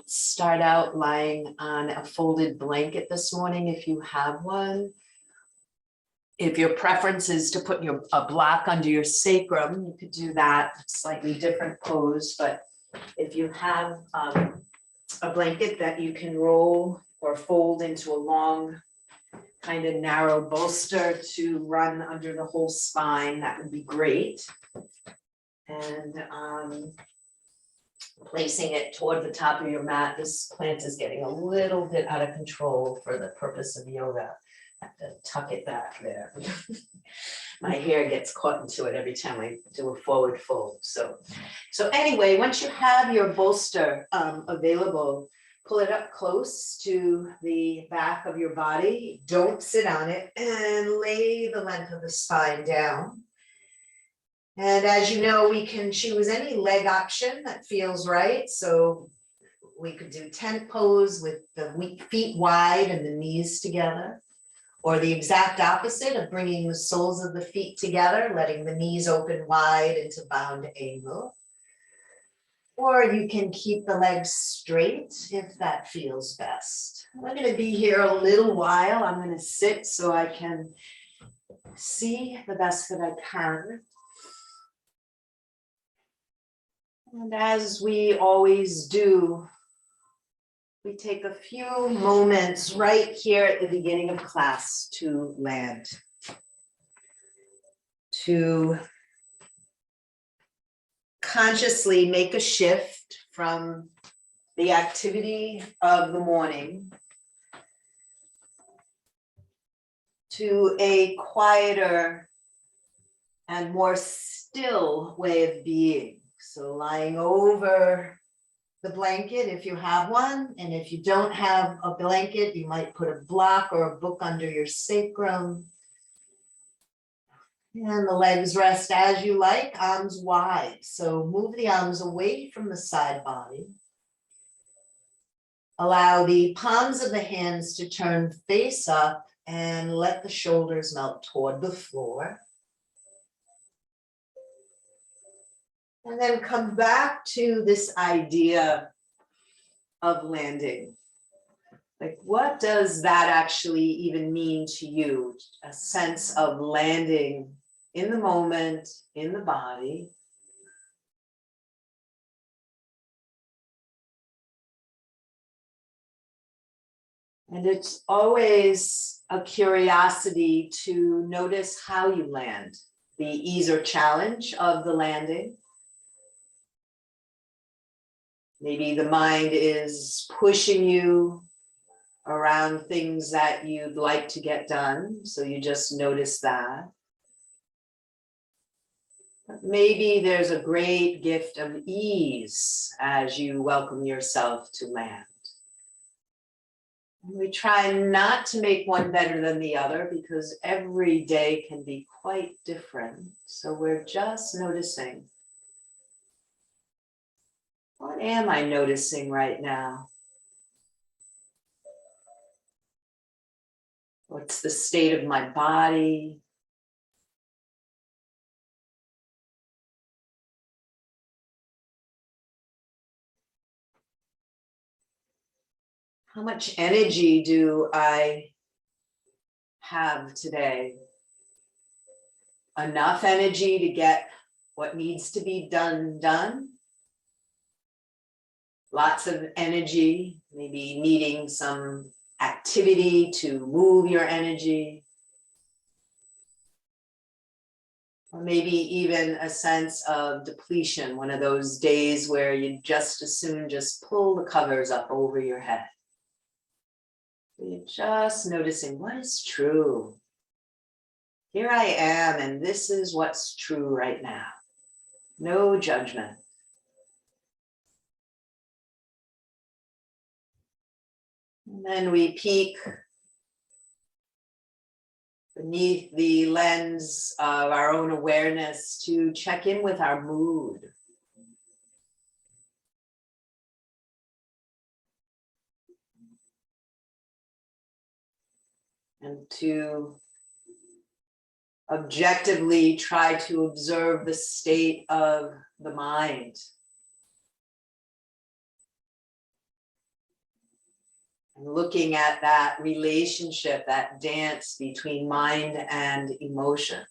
Start out lying on a folded blanket this morning if you have one. If your preference is to put a block under your sacrum, you could do that, slightly different pose, but if you have a blanket that you can roll or fold into a long, kind of narrow bolster to run under the whole spine, that would be great. And placing it toward the top of your mat. This plant is getting a little bit out of control for the purpose of yoga. I have to tuck it back there. My hair gets caught into it every time I do a forward fold. So anyway, once you have your bolster available, pull it up close to the back of your body. Don't sit on it and lay the length of the spine down. And as you know, we can choose any leg option that feels right. So we could do tent pose with the feet wide and the knees together, or the exact opposite of bringing the soles of the feet together, letting the knees open wide into bound angle. Or you can keep the legs straight if that feels best. I'm going to be here a little while. I'm going to sit so I can see the best that I can. And as we always do, we take a few moments right here at the beginning of class to land, to consciously make a shift from the activity of the morning to a quieter and more still way of being. So lying over the blanket if you have one, and if you don't have a blanket, you might put a block or a book under your sacrum. And the legs rest as you like, arms wide. So move the arms away from the side body. Allow the palms of the hands to turn face up and let the shoulders melt toward the floor. And then come back to this idea of landing. Like, what does that actually even mean to you? A sense of landing in the moment, in the body. And it's always a curiosity to notice how you land, the ease or challenge of the landing. Maybe the mind is pushing you around things that you'd like to get done, so you just notice that. But maybe there's a great gift of ease as you welcome yourself to land. And we try not to make one better than the other because every day can be quite different. So we're just noticing. What am I noticing right now? What's the state of my body? How much energy do I have today? Enough energy to get what needs to be done? Lots of energy, maybe needing some activity to move your energy. Or maybe even a sense of depletion, one of those days where you just as soon just pull the covers up over your head. You're just noticing what is true. Here I am, and this is what's true right now. No judgment. And then we peek beneath the lens of our own awareness to check in with our mood. And to objectively try to observe the state of the mind. And looking at that relationship, that dance between mind and emotion.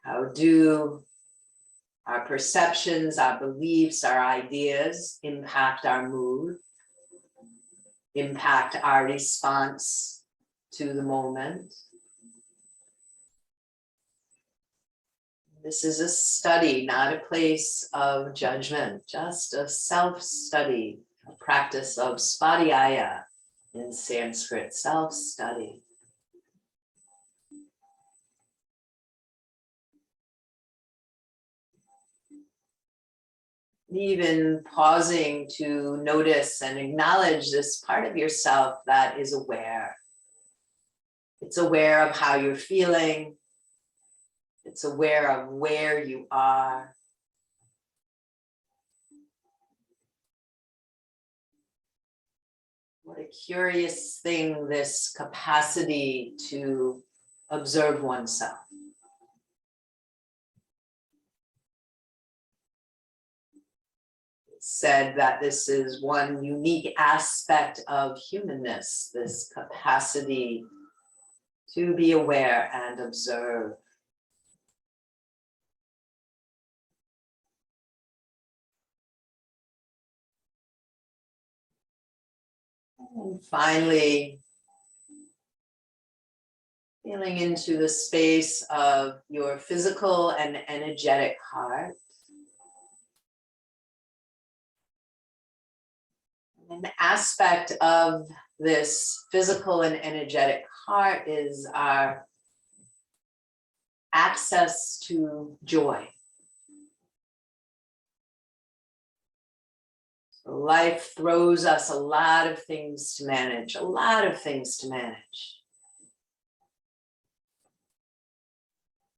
How do our perceptions, our beliefs, our ideas impact our mood, impact our response to the moment? This is a study, not a place of judgment, just a self-study, a practice of svadhyaya in Sanskrit, self-study. Even pausing to notice and acknowledge this part of yourself that is aware. It's aware of how you're feeling. It's aware of where you are. What a curious thing, this capacity to observe oneself. It's said that this is one unique aspect of humanness, this capacity to be aware and observe. And finally, feeling into the space of your physical and energetic heart. An aspect of this physical and energetic heart is our access to joy. So life throws us a lot of things to manage, a lot of things to manage.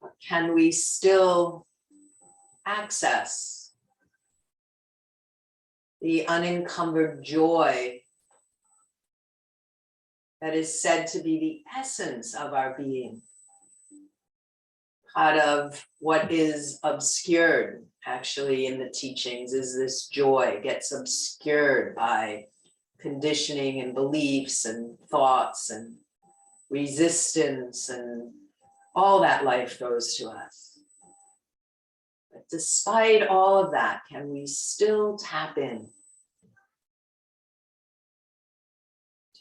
But can we still access the unencumbered joy that is said to be the essence of our being? Part of what is obscured actually in the teachings is this joy gets obscured by conditioning and beliefs and thoughts and resistance and all that life throws to us. But despite all of that, can we still tap in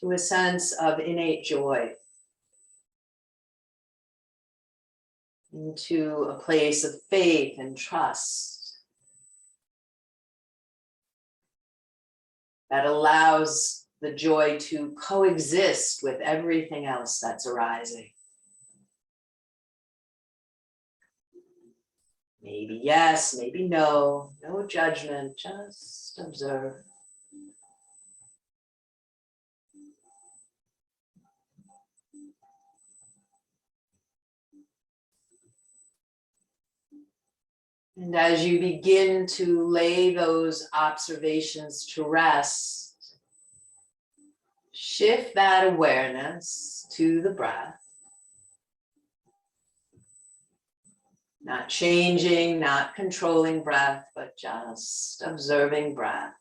to a sense of innate joy, into a place of faith and trust that allows the joy to coexist with everything else that's arising? Maybe yes, maybe no, no judgment, just observe. And as you begin to lay those observations to rest, shift that awareness to the breath. Not changing, not controlling breath, but just observing breath.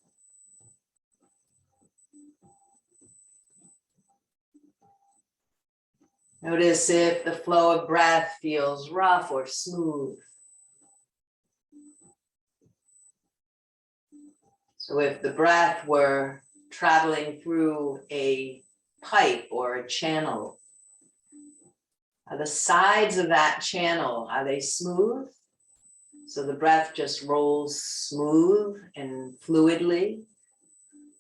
Notice if the flow of breath feels rough or smooth. So if the breath were traveling through a pipe or a channel, are the sides of that channel, are they smooth? So the breath just rolls smooth and fluidly?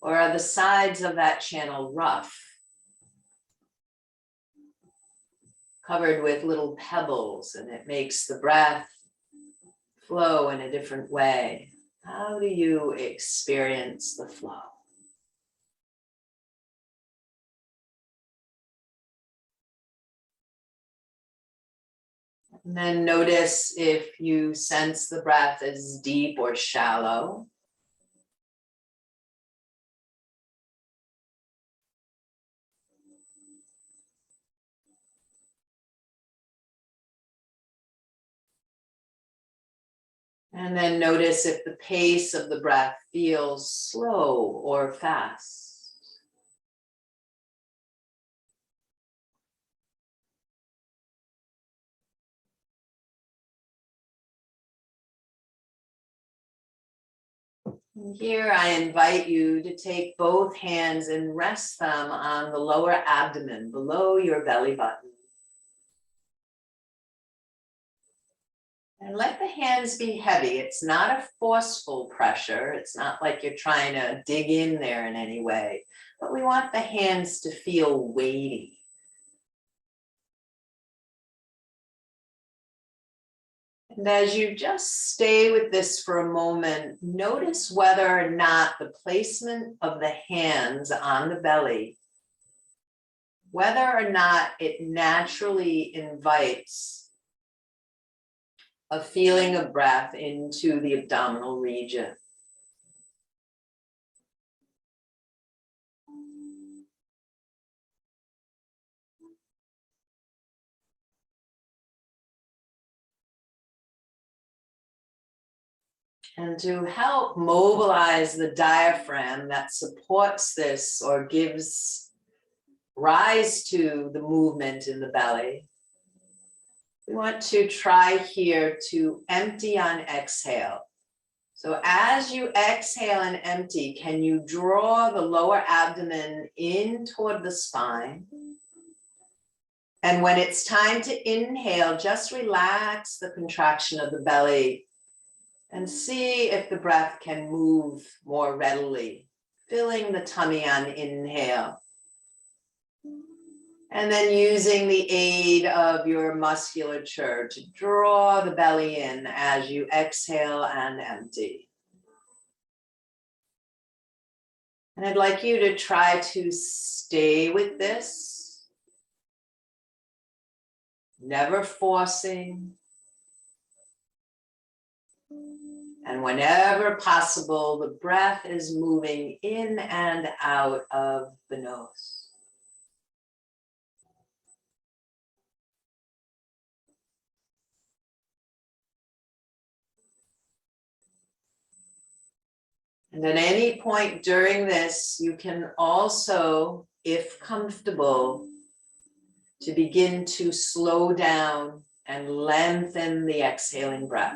Or are the sides of that channel rough, covered with little pebbles, and it makes the breath flow in a different way? How do you experience the flow? And then notice if you sense the breath as deep or shallow. And then notice if the pace of the breath feels slow or fast. And here I invite you to take both hands and rest them on the lower abdomen, below your belly button. And let the hands be heavy. It's not a forceful pressure. It's not like you're trying to dig in there in any way, but we want the hands to feel weighty. And as you just stay with this for a moment, notice whether or not the placement of the hands on the belly, whether or not it naturally invites a feeling of breath into the abdominal region. And to help mobilize the diaphragm that supports this or gives rise to the movement in the belly, we want to try here to empty on exhale. So as you exhale and empty, can you draw the lower abdomen in toward the spine? And when it's time to inhale, just relax the contraction of the belly and see if the breath can move more readily, filling the tummy on inhale. And then using the aid of your musculature to draw the belly in as you exhale and empty. And I'd like you to try to stay with this, never forcing. And whenever possible, the breath is moving in and out of the nose. And at any point during this, you can also, if comfortable, to begin to slow down and lengthen the exhaling breath.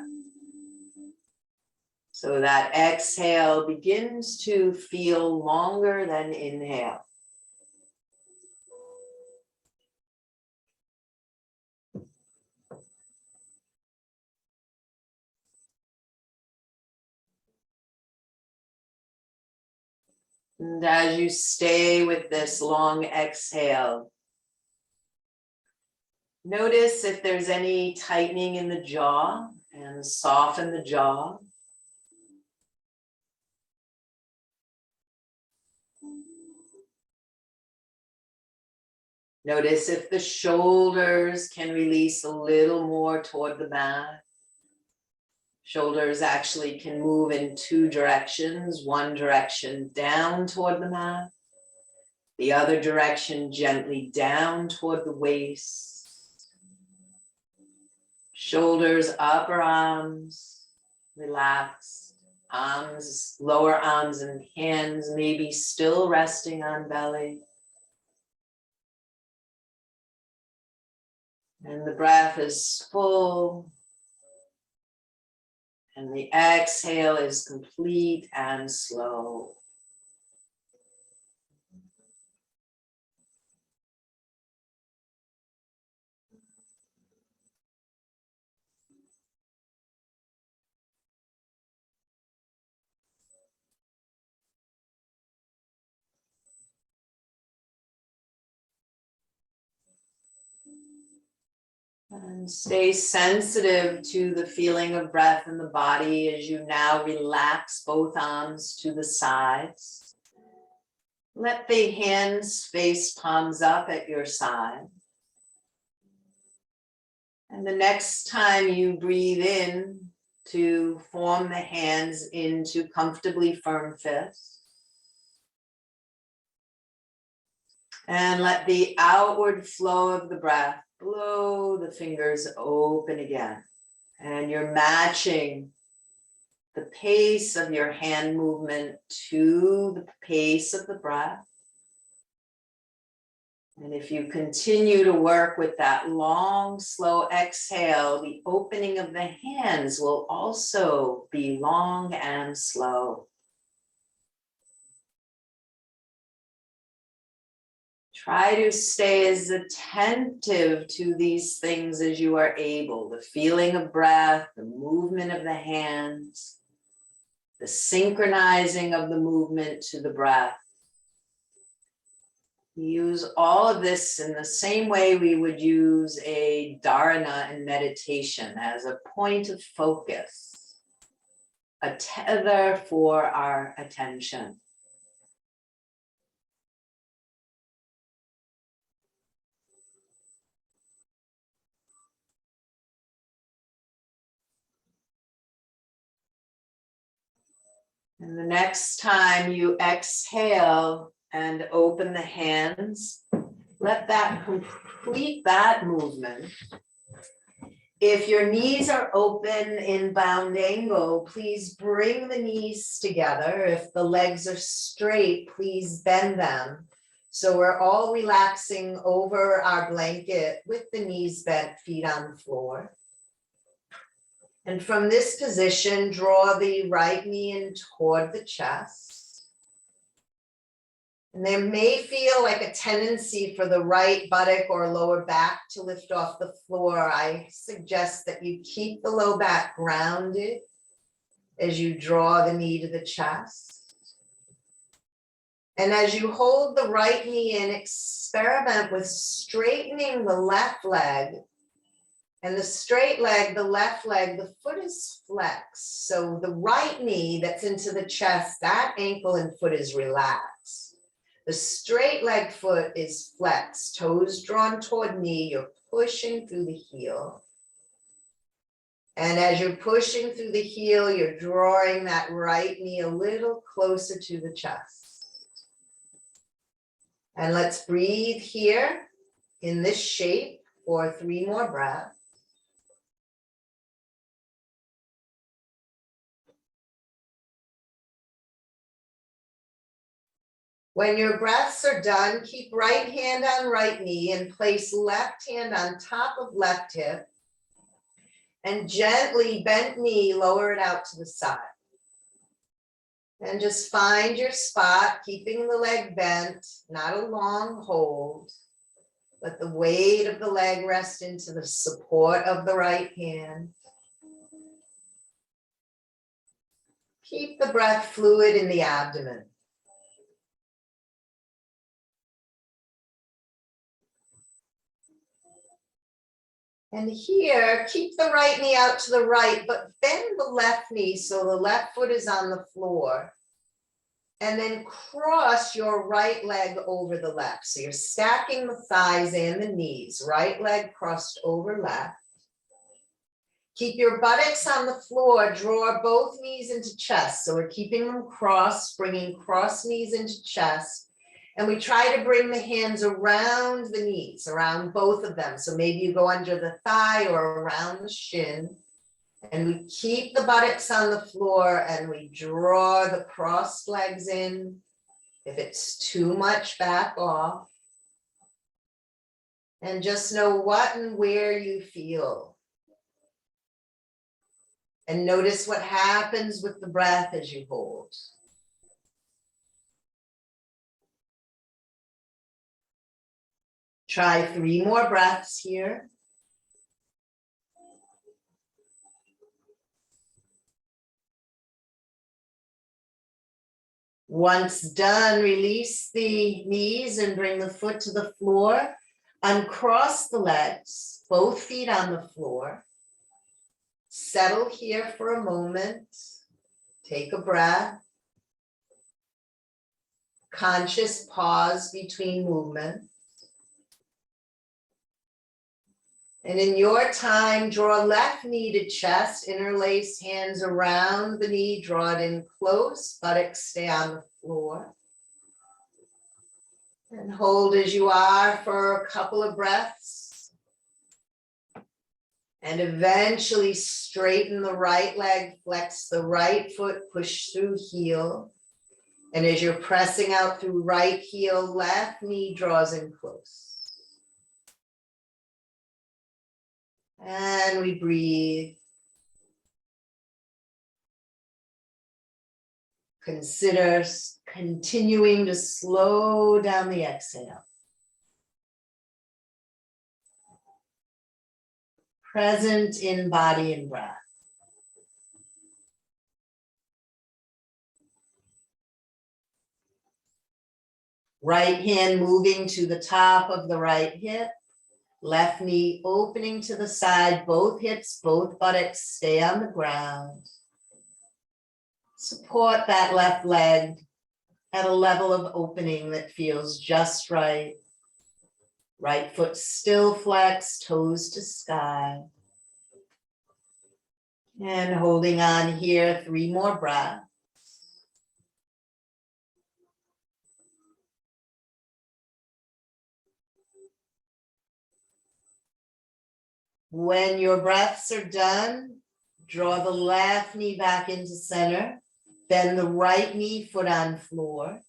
So that exhale begins to feel longer than inhale. And as you stay with this long exhale, notice if there's any tightening in the jaw and soften the jaw. Notice if the shoulders can release a little more toward the mat. Shoulders actually can move in two directions, one direction down toward the mat, the other direction gently down toward the waist. Shoulders, upper arms, relaxed. Arms, lower arms and hands maybe still resting on belly. And the breath is full. And the exhale is complete and slow. And stay sensitive to the feeling of breath in the body as you now relax both arms to the sides. Let the hands face palms up at your side. And the next time you breathe in, to form the hands into comfortably firm fists. And let the outward flow of the breath blow the fingers open again. And you're matching the pace of your hand movement to the pace of the breath. And if you continue to work with that long, slow exhale, the opening of the hands will also be long and slow. Try to stay as attentive to these things as you are able. The feeling of breath, the movement of the hands, the synchronizing of the movement to the breath. Use all of this in the same way we would use a dharana in meditation, as a point of focus, a tether for our attention. And the next time you exhale and open the hands, let that complete that movement. If your knees are open in bound angle, please bring the knees together. If the legs are straight, please bend them. So we're all relaxing over our blanket with the knees bent, feet on the floor. And from this position, draw the right knee in toward the chest. And there may feel like a tendency for the right buttock or lower back to lift off the floor. I suggest that you keep the low back grounded as you draw the knee to the chest. And as you hold the right knee in, experiment with straightening the left leg. And the straight leg, the left leg, the foot is flexed. So the right knee that's into the chest, that ankle and foot is relaxed. The straight leg foot is flexed, toes drawn toward knee, you're pushing through the heel. And as you're pushing through the heel, you're drawing that right knee a little closer to the chest. And let's breathe here in this shape for 3 more breaths. When your breaths are done, keep right hand on right knee and place left hand on top of left hip. And gently bent knee, lower it out to the side. And just find your spot, keeping the leg bent, not a long hold. Let the weight of the leg rest into the support of the right hand. Keep the breath fluid in the abdomen. And here, keep the right knee out to the right, but bend the left knee so the left foot is on the floor. And then cross your right leg over the left. So you're stacking the thighs and the knees, right leg crossed over left. Keep your buttocks on the floor, draw both knees into chest. So we're keeping them crossed, bringing cross knees into chest. And we try to bring the hands around the knees, around both of them. So maybe you go under the thigh or around the shin. And we keep the buttocks on the floor and we draw the crossed legs in. If it's too much, back off. And just know what and where you feel. And notice what happens with the breath as you hold. Try 3 more breaths here. Once done, release the knees and bring the foot to the floor. Uncross the legs, both feet on the floor. Settle here for a moment. Take a breath. Conscious pause between movements. And in your time, draw left knee to chest, interlace hands around the knee, draw it in close, buttocks stay on the floor. And hold as you are for a couple of breaths. And eventually straighten the right leg, flex the right foot, push through heel. And as you're pressing out through right heel, left knee draws in close. And we breathe. Consider continuing to slow down the exhale. Present in body and breath. Right hand moving to the top of the right hip. Left knee opening to the side, both hips, both buttocks stay on the ground. Support that left leg at a level of opening that feels just right. Right foot still flexed, toes to sky. And holding on here, 3 more breaths. When your breaths are done, draw the left knee back into center, bend the right knee foot on floor,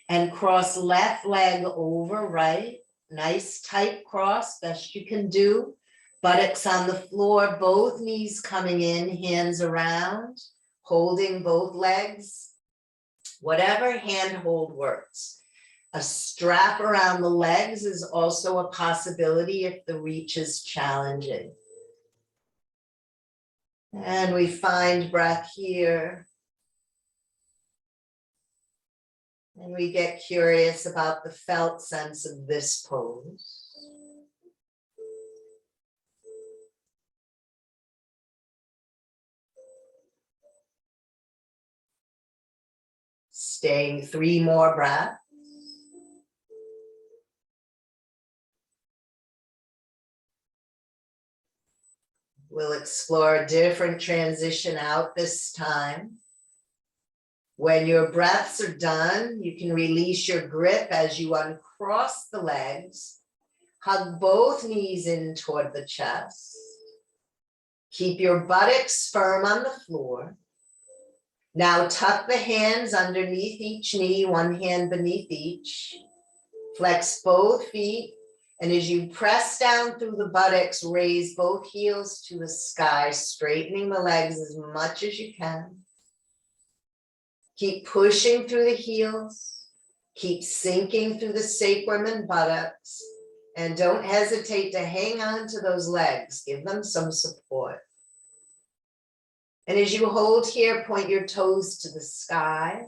and cross left leg over right. Nice tight cross, best you can do. Buttocks on the floor, both knees coming in, hands around, holding both legs. Whatever hand hold works. A strap around the legs is also a possibility if the reach is challenging. And we find breath here. And we get curious about the felt sense of this pose. Staying 3 more breaths. We'll explore a different transition out this time. When your breaths are done, you can release your grip as you uncross the legs. Hug both knees in toward the chest. Keep your buttocks firm on the floor. Now tuck the hands underneath each knee, one hand beneath each. Flex both feet. And as you press down through the buttocks, raise both heels to the sky, straightening the legs as much as you can. Keep pushing through the heels. Keep sinking through the sacrum and buttocks. And don't hesitate to hang on to those legs. Give them some support. And as you hold here, point your toes to the sky.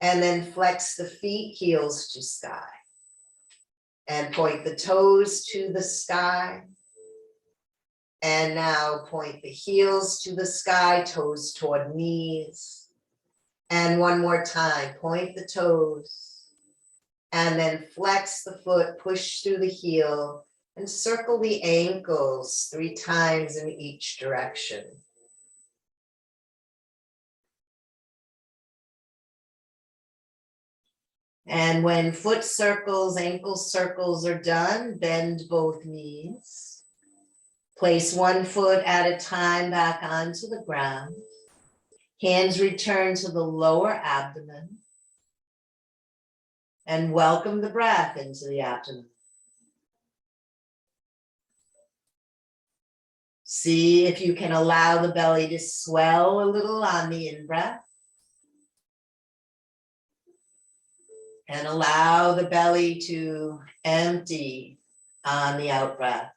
And then flex the feet, heels to sky. And point the toes to the sky. And now point the heels to the sky, toes toward knees. And one more time, point the toes. And then flex the foot, push through the heel, and circle the ankles 3 times in each direction. And when foot circles, ankle circles are done, bend both knees. Place one foot at a time back onto the ground. Hands return to the lower abdomen. And welcome the breath into the abdomen. See if you can allow the belly to swell a little on the in-breath. And allow the belly to empty on the out-breath.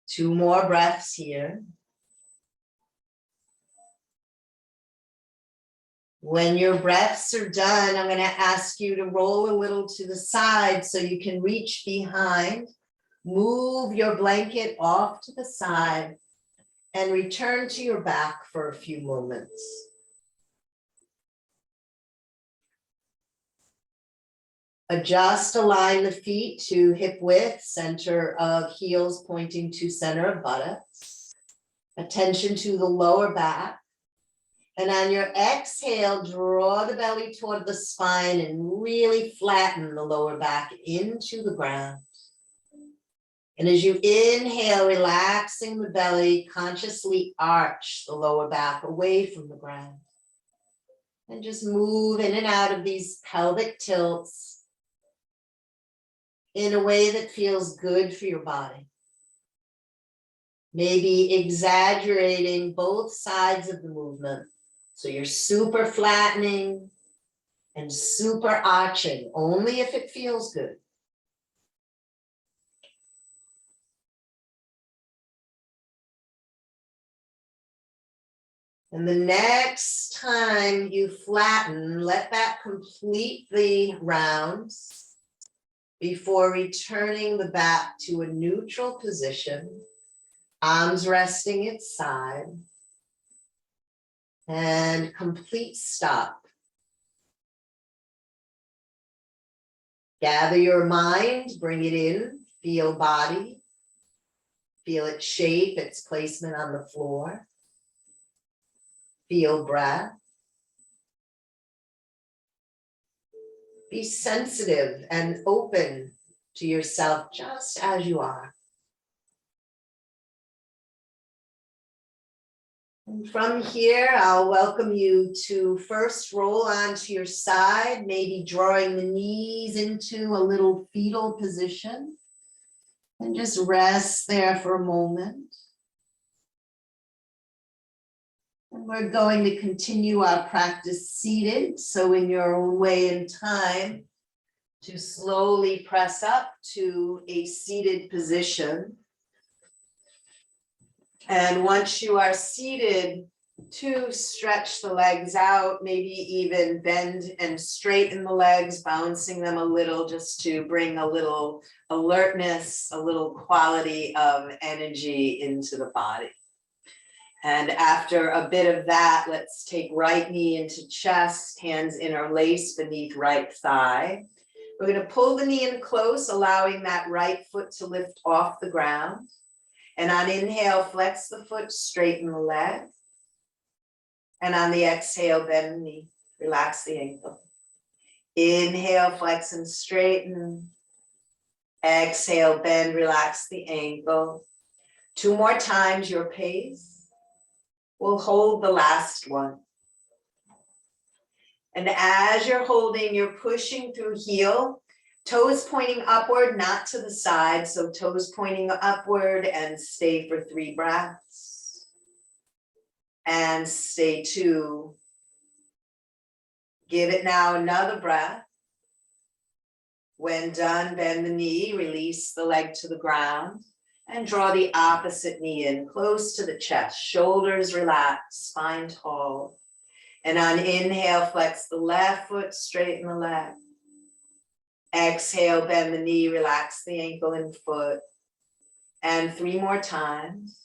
Two more breaths here. When your breaths are done, I'm going to ask you to roll a little to the side so you can reach behind. Move your blanket off to the side. And return to your back for a few moments. Adjust, align the feet to hip width, center of heels pointing to center of buttocks. Attention to the lower back. And on your exhale, draw the belly toward the spine and really flatten the lower back into the ground. And as you inhale, relaxing the belly, consciously arch the lower back away from the ground. And just move in and out of these pelvic tilts in a way that feels good for your body. Maybe exaggerating both sides of the movement. So you're super flattening and super arching, only if it feels good. And the next time you flatten, let that complete the rounds before returning the back to a neutral position, arms resting at side, and complete stop. Gather your mind, bring it in, feel body, feel its shape, its placement on the floor. Feel breath. Be sensitive and open to yourself just as you are. And from here, I'll welcome you to first roll onto your side, maybe drawing the knees into a little fetal position. And just rest there for a moment. And we're going to continue our practice seated. So in your own way and time, to slowly press up to a seated position. And once you are seated, to stretch the legs out, maybe even bend and straighten the legs, bouncing them a little just to bring a little alertness, a little quality of energy into the body. And after a bit of that, let's take right knee into chest, hands interlaced beneath right thigh. We're going to pull the knee in close, allowing that right foot to lift off the ground. And on inhale, flex the foot, straighten the leg. And on the exhale, bend the knee, relax the ankle. Inhale, flex and straighten. Exhale, bend, relax the ankle. 2 more times, your pace. We'll hold the last one. And as you're holding, you're pushing through heel, toes pointing upward, not to the side. So toes pointing upward and stay for 3 breaths. And stay 2. Give it now another breath. When done, bend the knee, release the leg to the ground. And draw the opposite knee in close to the chest, shoulders relaxed, spine tall. And on inhale, flex the left foot, straighten the leg. Exhale, bend the knee, relax the ankle and foot. And 3 more times.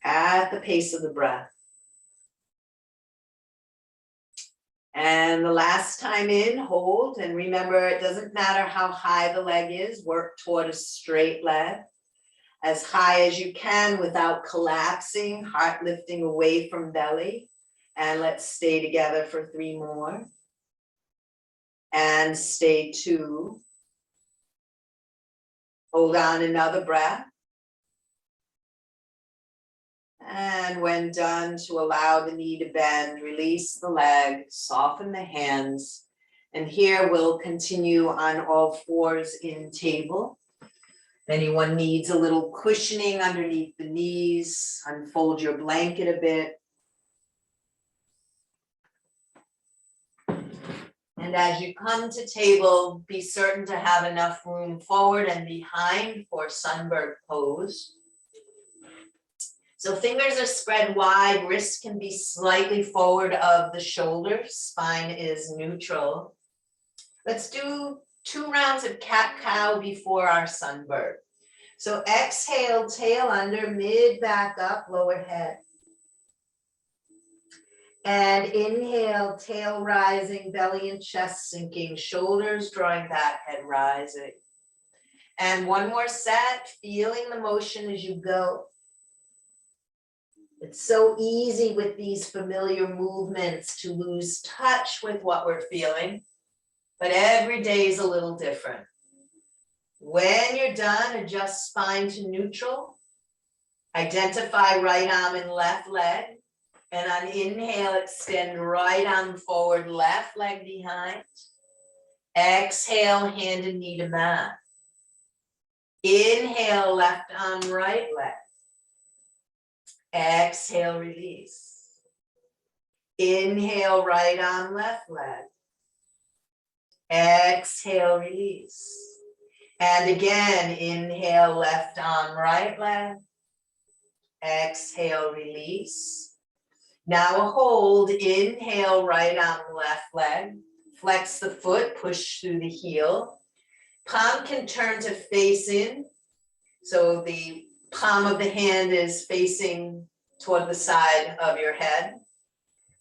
At the pace of the breath. And the last time in, hold. And remember, it doesn't matter how high the leg is, work toward a straight leg. As high as you can without collapsing, heart lifting away from belly. And let's stay together for 3 more. And stay 2. Hold on another breath. And when done, to allow the knee to bend, release the leg, soften the hands. And here we'll continue on all 4s in table. If anyone needs a little cushioning underneath the knees, unfold your blanket a bit. And as you come to table, be certain to have enough room forward and behind for sunbird pose. So fingers are spread wide, wrists can be slightly forward of the shoulders, spine is neutral. Let's do 2 rounds of cat-cow before our sunbird. So exhale, tail under, mid back up, lower head. And inhale, tail rising, belly and chest sinking, shoulders drawing back, head rising. And 1 more set, feeling the motion as you go. It's so easy with these familiar movements to lose touch with what we're feeling, but every day is a little different. When you're done, adjust spine to neutral. Identify right arm and left leg. And on inhale, extend right arm forward, left leg behind. Exhale, hand and knee to mat. Inhale, left arm, right leg. Exhale, release. Inhale, right arm, left leg. Exhale, release. And again, inhale, left arm, right leg. Exhale, release. Now hold, inhale, right arm, left leg. Flex the foot, push through the heel. Palm can turn to face in. So the palm of the hand is facing toward the side of your head.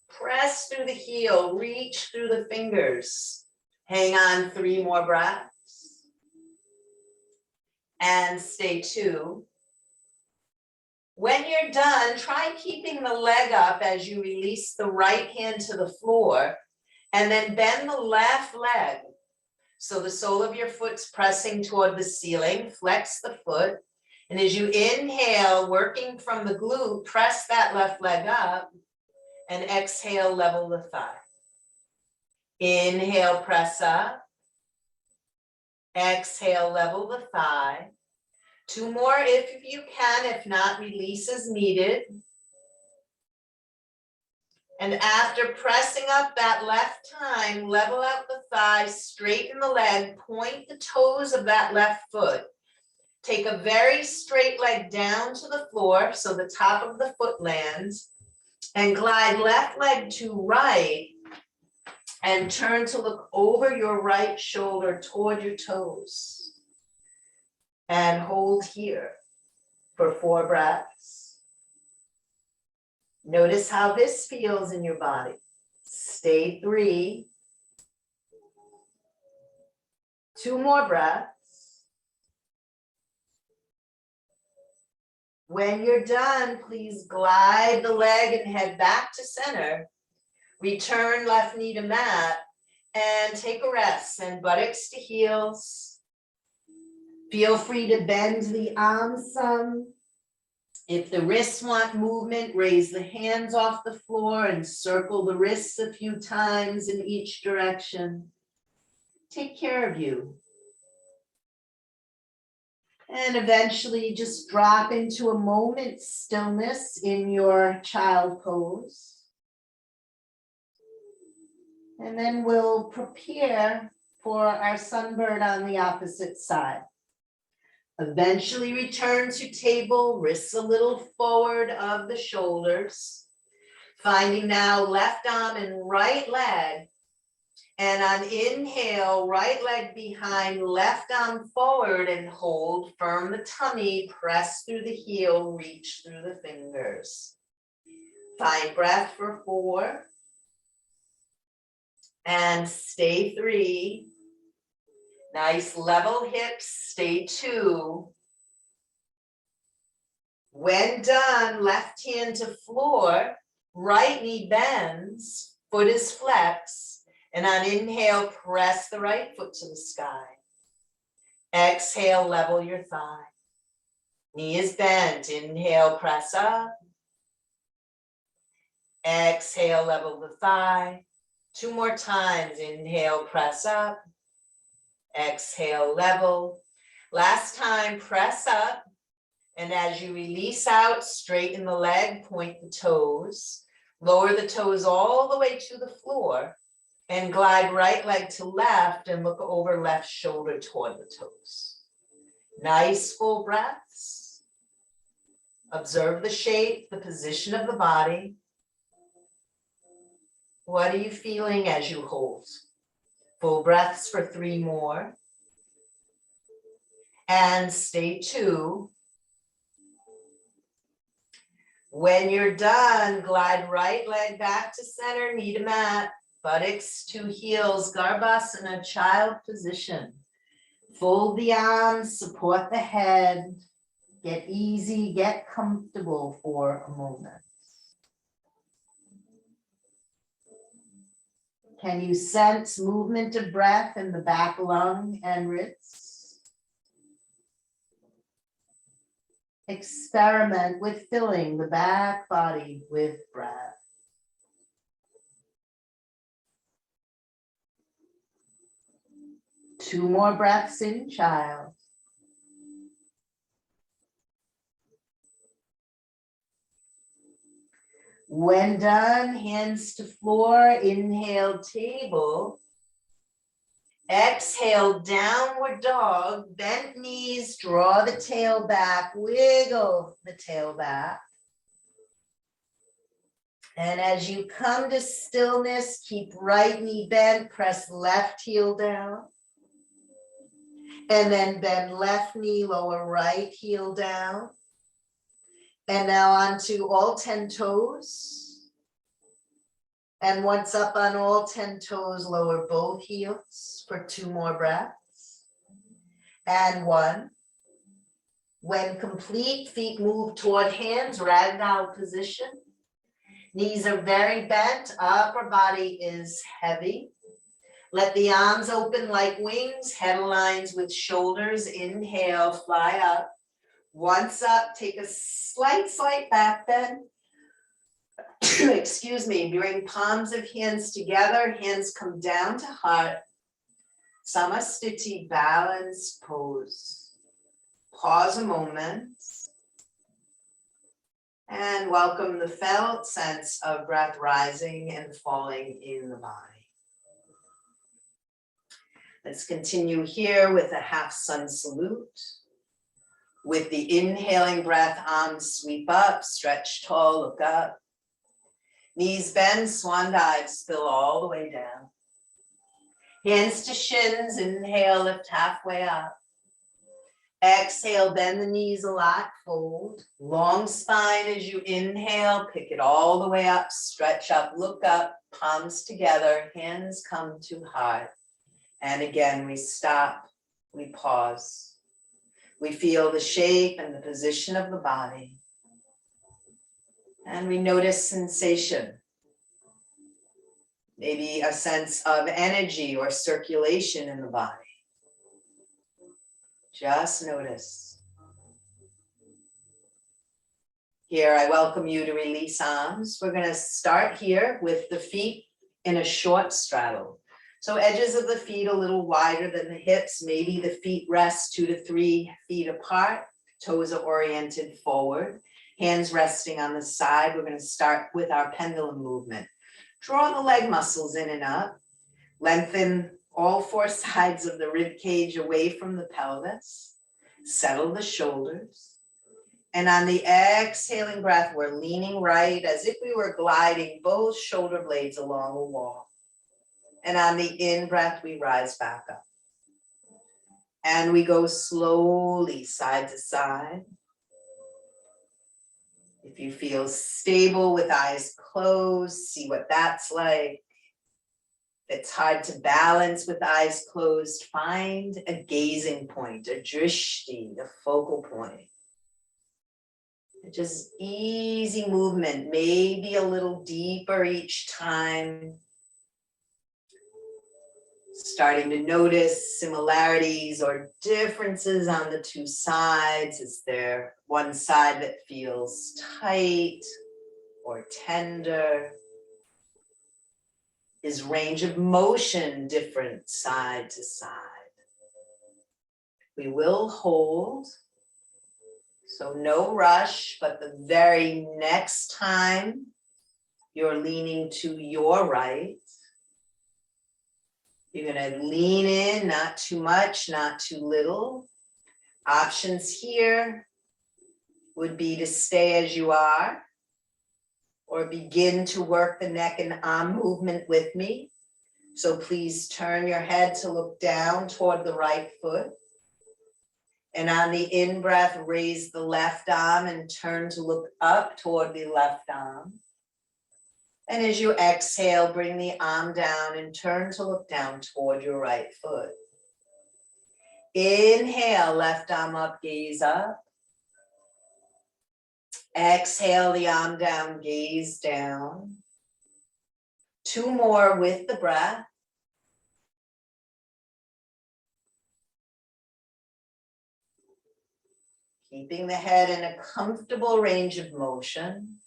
Press through the heel, reach through the fingers. Hang on 3 more breaths. And stay 2. When you're done, try keeping the leg up as you release the right hand to the floor, and then bend the left leg. So the sole of your foot's pressing toward the ceiling, flex the foot. And as you inhale, working from the glute, press that left leg up, and exhale, level the thigh. Inhale, press up. Exhale, level the thigh. 2 more if you can, if not, release as needed. And after pressing up that left time, level out the thigh, straighten the leg, point the toes of that left foot. Take a very straight leg down to the floor so the top of the foot lands, and glide left leg to right and turn to look over your right shoulder toward your toes. And hold here for 4 breaths. Notice how this feels in your body. Stay 3. 2 more breaths. When you're done, please glide the leg and head back to center. Return left knee to mat and take a rest. Send buttocks to heels. Feel free to bend the arms some. If the wrists want movement, raise the hands off the floor and circle the wrists a few times in each direction. Take care of you. And eventually just drop into a moment's stillness in your child pose. And then we'll prepare for our sunbird on the opposite side. Eventually return to table, wrists a little forward of the shoulders. Finding now left arm and right leg. And on inhale, right leg behind, left arm forward and hold. Firm the tummy, press through the heel, reach through the fingers. Find breath for 4. And stay 3. Nice level hips, stay 2. When done, left hand to floor, right knee bends, foot is flexed, and on inhale, press the right foot to the sky. Exhale, level your thigh. Knee is bent, inhale, press up. Exhale, level the thigh. 2 more times, inhale, press up. Exhale, level. Last time, press up. And as you release out, straighten the leg, point the toes. Lower the toes all the way to the floor. And glide right leg to left and look over left shoulder toward the toes. Nice full breaths. Observe the shape, the position of the body. What are you feeling as you hold? Full breaths for 3 more. And stay 2. When you're done, glide right leg back to center, knee to mat, buttocks to heels, Garbhasana, child position. Fold the arms, support the head. Get easy, get comfortable for a moment. Can you sense movement of breath in the back lung and ribs? Experiment with filling the back body with breath. Two more breaths in, child. When done, hands to floor, inhale, table. Exhale, downward dog, bent knees, draw the tail back, wiggle the tail back. And as you come to stillness, keep right knee bent, press left heel down. And then bend left knee, lower right heel down. And now onto all 10 toes. And once up on all 10 toes, lower both heels for 2 more breaths. And 1. When complete, feet move toward hands, ragdoll position. Knees are very bent, upper body is heavy. Let the arms open like wings, head aligns with shoulders. Inhale, fly up. Once up, take a slight back bend. Excuse me, bring palms of hands together, hands come down to heart. Samastiti, balanced pose. Pause a moment. And welcome the felt sense of breath rising and falling in the body. Let's continue here with a half sun salute. With the inhaling breath, arms sweep up, stretch tall, look up. Knees bend, swan dive, spill all the way down. Hands to shins, inhale, lift halfway up. Exhale, bend the knees a lot, fold. Long spine as you inhale, pick it all the way up, stretch up, look up, palms together, hands come to heart. And again, we stop, we pause. We feel the shape and the position of the body. And we notice sensation. Maybe a sense of energy or circulation in the body. Just notice. Here, I welcome you to release arms. We're going to start here with the feet in a short straddle. So edges of the feet a little wider than the hips. Maybe the feet rest 2 to 3 feet apart. Toes are oriented forward. Hands resting on the side. We're going to start with our pendulum movement. Draw the leg muscles in and up. Lengthen all 4 sides of the rib cage away from the pelvis. Settle the shoulders. And on the exhaling breath, we're leaning right as if we were gliding both shoulder blades along a wall. And on the in breath, we rise back up. And we go slowly side to side. If you feel stable with eyes closed, see what that's like. If it's hard to balance with eyes closed, find a gazing point, a drishti, a focal point. Just easy movement, maybe a little deeper each time. Starting to notice similarities or differences on the 2 sides. Is there one side that feels tight or tender? Is range of motion different side to side? We will hold. So no rush, but the very next time you're leaning to your right, you're going to lean in, not too much, not too little. Options here would be to stay as you are or begin to work the neck and arm movement with me. So please turn your head to look down toward the right foot. And on the in-breath, raise the left arm and turn to look up toward the left arm. And as you exhale, bring the arm down and turn to look down toward your right foot. Inhale, left arm up, gaze up. Exhale, the arm down, gaze down. 2 more with the breath. Keeping the head in a comfortable range of motion.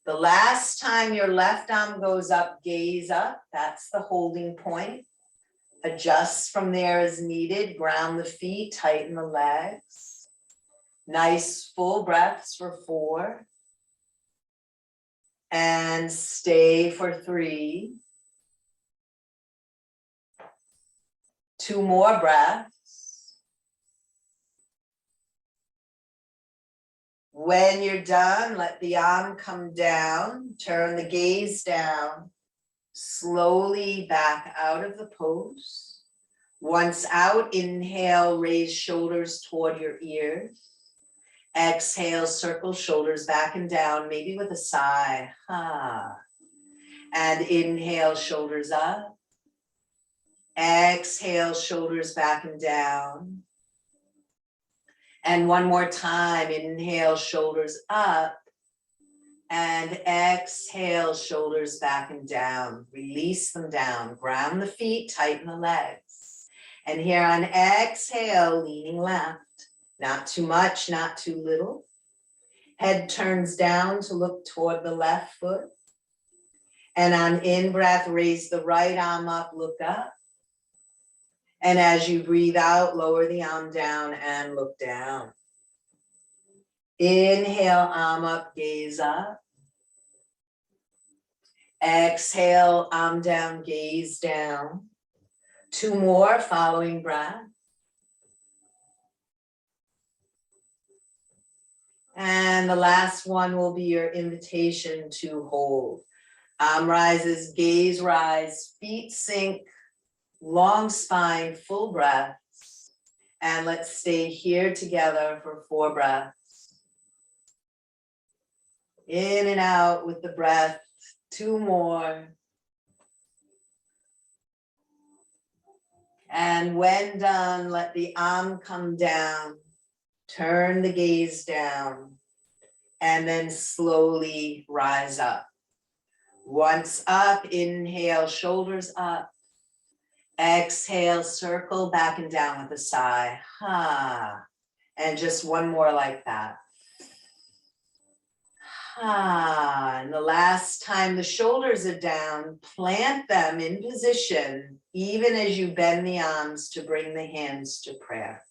The last time your left arm goes up, gaze up. That's the holding point. Adjust from there as needed. Ground the feet, tighten the legs. Nice full breaths for 4. And stay for 3. 2 more breaths. When you're done, let the arm come down, turn the gaze down, slowly back out of the pose. Once out, inhale, raise shoulders toward your ears. Exhale, circle shoulders back and down, maybe with a sigh. And inhale, shoulders up. Exhale, shoulders back and down. And one more time, inhale, shoulders up. And exhale, shoulders back and down. Release them down. Ground the feet, tighten the legs. And here on exhale, leaning left. Not too much, not too little. Head turns down to look toward the left foot. And on in-breath, raise the right arm up, look up. And as you breathe out, lower the arm down and look down. Inhale, arm up, gaze up. Exhale, arm down, gaze down. 2 more, following breath. And the last one will be your invitation to hold. Arm rises, gaze rise, feet sink. Long spine, full breaths. And let's stay here together for 4 breaths. In and out with the breath, 2 more. And when done, let the arm come down. Turn the gaze down. And then slowly rise up. Once up, inhale, shoulders up. Exhale, circle back and down with a sigh. And just one more like that. And the last time the shoulders are down, plant them in position, even as you bend the arms to bring the hands to prayer.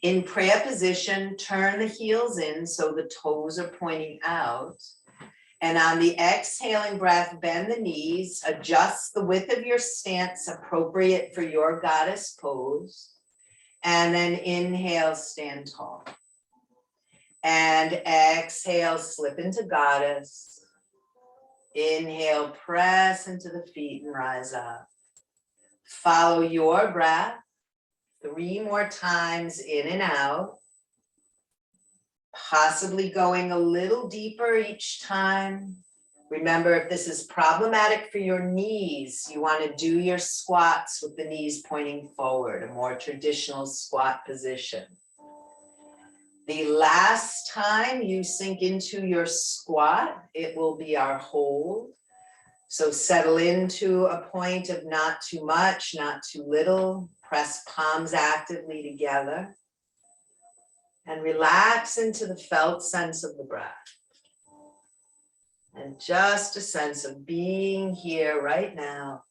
In prayer position, turn the heels in so the toes are pointing out. And on the exhaling breath, bend the knees, adjust the width of your stance appropriate for your goddess pose. And then inhale, stand tall. And exhale, slip into goddess. Inhale, press into the feet and rise up. Follow your breath 3 more times in and out. Possibly going a little deeper each time. Remember, if this is problematic for your knees, you want to do your squats with the knees pointing forward, a more traditional squat position. The last time you sink into your squat, it will be our hold. So settle into a point of not too much, not too little. Press palms actively together. And relax into the felt sense of the breath. And just a sense of being here right now.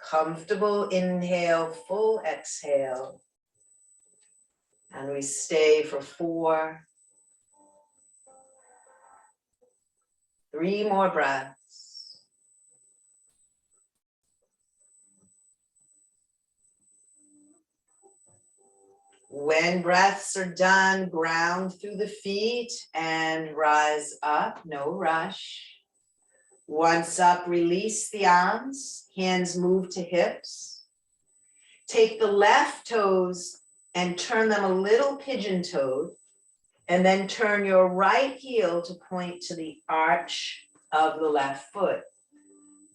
Comfortable inhale, full exhale. And we stay for 4. 3 more breaths. When breaths are done, ground through the feet and rise up, no rush. Once up, release the arms, hands move to hips. Take the left toes and turn them a little pigeon-toed, and then turn your right heel to point to the arch of the left foot.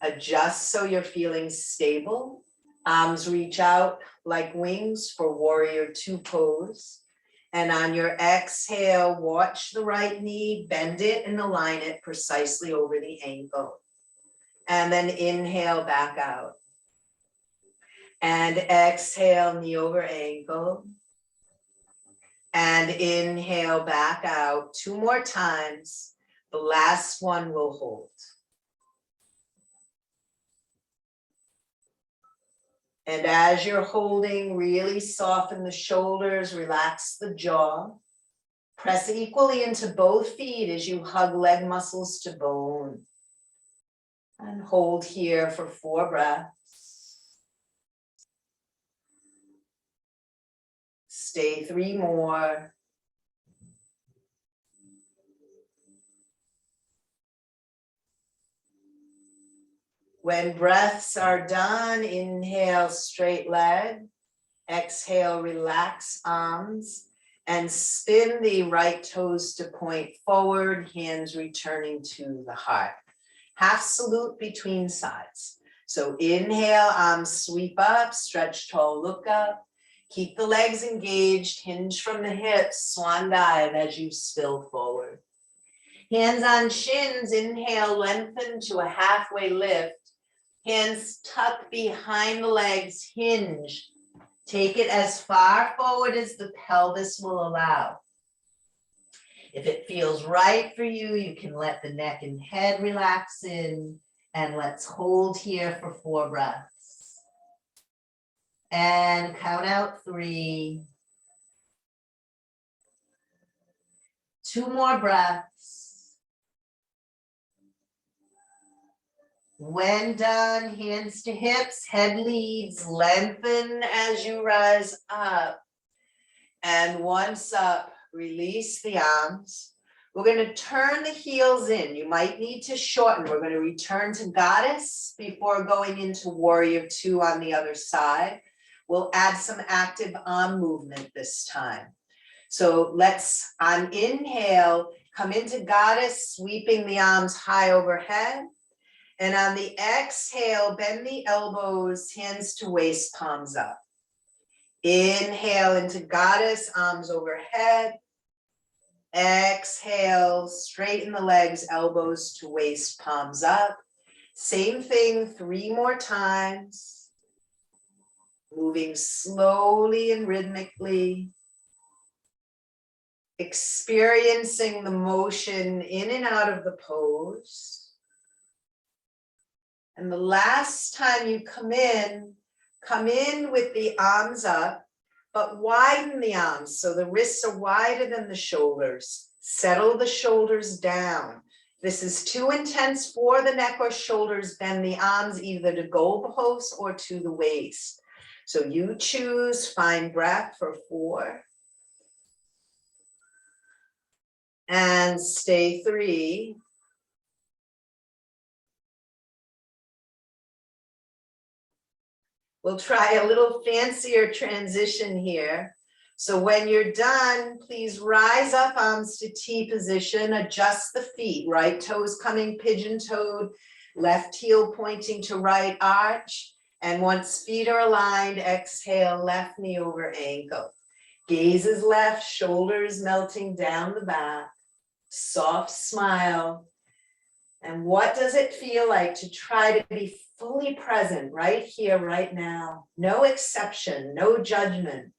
Adjust so you're feeling stable. Arms reach out like wings for warrior 2 pose. And on your exhale, watch the right knee, bend it and align it precisely over the ankle. And then inhale back out. And exhale, knee over ankle. And inhale back out 2 more times. The last one will hold. And as you're holding, really soften the shoulders, relax the jaw. Press equally into both feet as you hug leg muscles to bone. And hold here for 4 breaths. Stay 3 more. When breaths are done, inhale, straight leg. Exhale, relax arms. And spin the right toes to point forward, hands returning to the heart. Half salute between sides. So inhale, arms sweep up, stretch tall, look up. Keep the legs engaged, hinge from the hips, swan dive as you spill forward. Hands on shins, inhale, lengthen to a halfway lift. Hands tuck behind the legs, hinge. Take it as far forward as the pelvis will allow. If it feels right for you, you can let the neck and head relax in, and let's hold here for 4 breaths. And count out 3. 2 more breaths. When done, hands to hips, head leads, lengthen as you rise up. And once up, release the arms. We're going to turn the heels in. You might need to shorten. We're going to return to goddess before going into warrior 2 on the other side. We'll add some active arm movement this time. So let's, on inhale, come into goddess, sweeping the arms high overhead. And on the exhale, bend the elbows, hands to waist, palms up. Inhale into goddess, arms overhead. Exhale, straighten the legs, elbows to waist, palms up. Same thing 3 more times. Moving slowly and rhythmically. Experiencing the motion in and out of the pose. And the last time you come in with the arms up, but widen the arms so the wrists are wider than the shoulders. Settle the shoulders down. This is too intense for the neck or shoulders, bend the arms either to goalposts or to the waist. So you choose, find breath for 4. And stay 3. We'll try a little fancier transition here. So when you're done, please rise up, arms to T position, adjust the feet, right toes coming pigeon-toed, left heel pointing to right arch. And once feet are aligned, exhale, left knee over ankle. Gaze is left, shoulders melting down the back, soft smile. And what does it feel like to try to be fully present right here, right now? No exception, no judgment.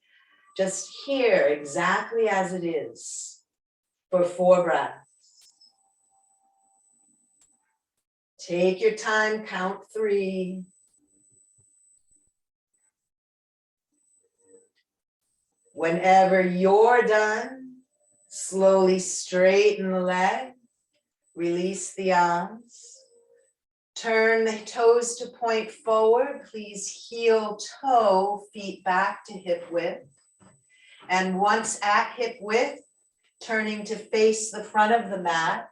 Just here exactly as it is for 4 breaths. Take your time, count 3. Whenever you're done, slowly straighten the leg. Release the arms. Turn the toes to point forward. Please heel toe, feet back to hip width. And once at hip width, turning to face the front of the mat,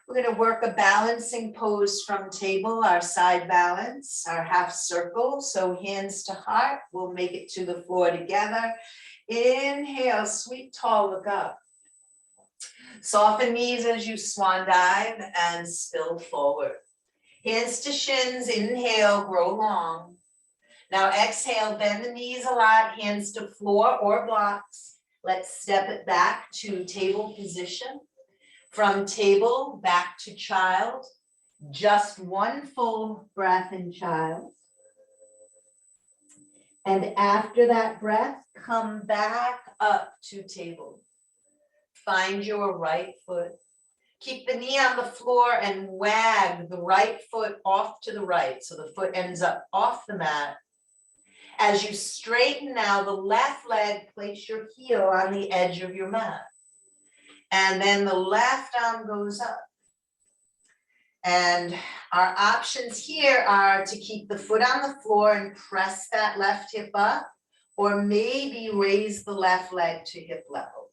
we're going to work a balancing pose from table, our side balance, our half circle. So hands to heart, we'll make it to the floor together. Inhale, sweep tall, look up. Soften knees as you swan dive and spill forward. Hands to shins, inhale, grow long. Now exhale, bend the knees a lot, hands to floor or blocks. Let's step it back to table position. From table, back to child. Just one full breath in child. And after that breath, come back up to table. Find your right foot. Keep the knee on the floor and wag the right foot off to the right. So the foot ends up off the mat. As you straighten now the left leg, place your heel on the edge of your mat. And then the left arm goes up. And our options here are to keep the foot on the floor and press that left hip up, or maybe raise the left leg to hip level.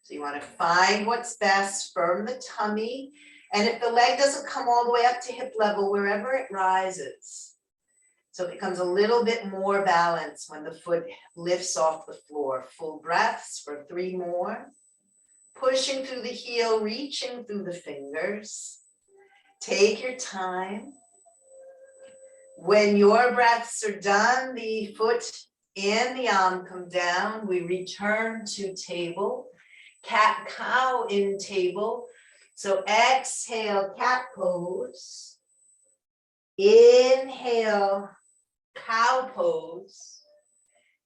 So you want to find what's best, firm the tummy, and if the leg doesn't come all the way up to hip level, wherever it rises. So it becomes a little bit more balanced when the foot lifts off the floor. Full breaths for 3 more. Pushing through the heel, reaching through the fingers. Take your time. When your breaths are done, the foot and the arm come down. We return to table. Cat cow in table. So exhale, cat pose. Inhale, cow pose.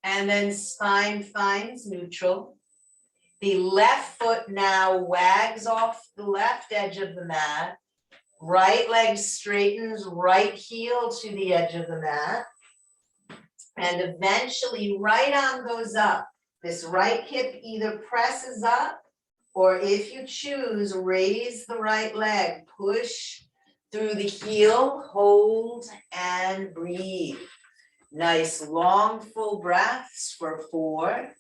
And then spine finds neutral. The left foot now wags off the left edge of the mat. Right leg straightens, right heel to the edge of the mat. And eventually right arm goes up. This right hip either presses up, or if you choose, raise the right leg. Push through the heel, hold and breathe. Nice long full breaths for 4.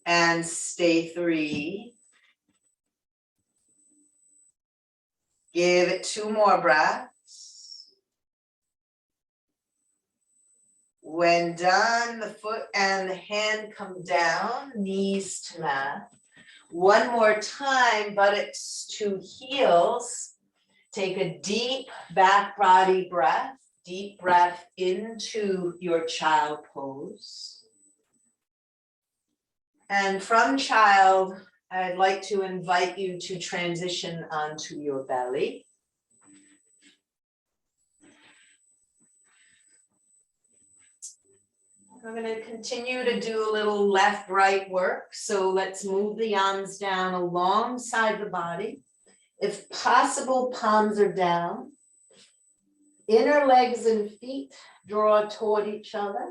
And stay 3. Give it 2 more breaths. When done, the foot and the hand come down, knees to mat. One more time, buttocks to heels. Take a deep back body breath, deep breath into your child pose. And from child, I'd like to invite you to transition onto your belly. I'm going to continue to do a little left-right work. So let's move the arms down alongside the body. If possible, palms are down. Inner legs and feet draw toward each other.